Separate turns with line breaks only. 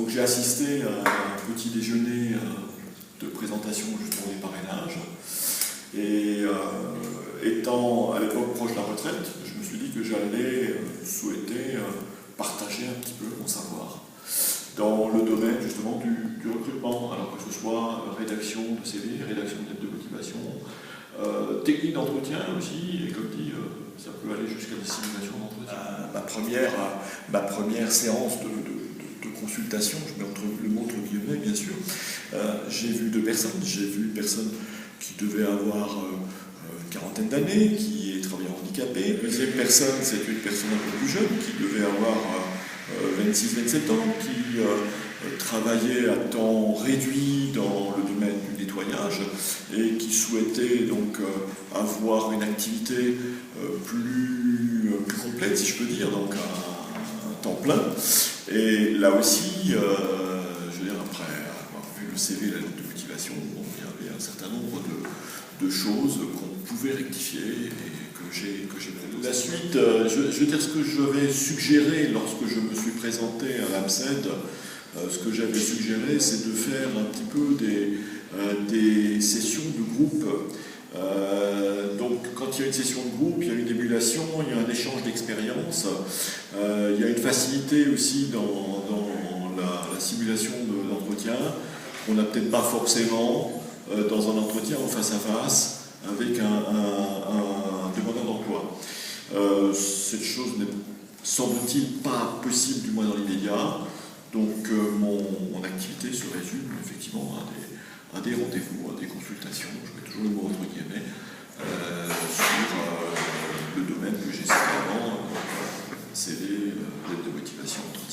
Donc j'ai assisté à un petit déjeuner de présentation justement des parrainages. Et étant à l'époque proche de la retraite, je me suis dit que j'allais souhaiter partager un petit peu mon savoir dans le domaine justement du recrutement, alors que ce soit rédaction de CV, rédaction de lettres de motivation, technique d'entretien aussi, et comme dit, ça peut aller jusqu'à des simulations d'entretien.
Ma première séance de consultation, je mets le mot entre guillemets bien sûr, j'ai vu deux personnes. J'ai vu une personne qui devait avoir une quarantaine d'années, qui est travailleur handicapé. Deuxième personne, c'est une personne un peu plus jeune, qui devait avoir 26-27 ans, qui travaillait à temps réduit dans le domaine du nettoyage et qui souhaitait donc avoir une activité plus complète, si je peux dire, donc un temps plein. Et là aussi, je veux dire, après avoir vu le CV, la lettre de motivation, bon, il y avait un certain nombre de choses qu'on pouvait rectifier et que j'ai proposé. La suite, je veux dire, ce que je vais suggérer lorsque je me suis présenté à l'AMCED, ce que j'avais suggéré, c'est de faire un petit peu des sessions de groupe. Donc, quand il y a une session de groupe, il y a une émulation, il y a un échange d'expériences, il y a une facilité aussi dans la simulation d'entretien qu'on n'a peut-être pas forcément dans un entretien en face à face avec un demandeur d'emploi. Cette chose n'est, semble-t-il, pas possible, du moins dans l'immédiat. Donc mon activité se résume effectivement à des rendez-vous, à des consultations, je mets toujours le mot entre guillemets, sur le domaine que j'ai cité avant, CV, lettre de motivation, entretien.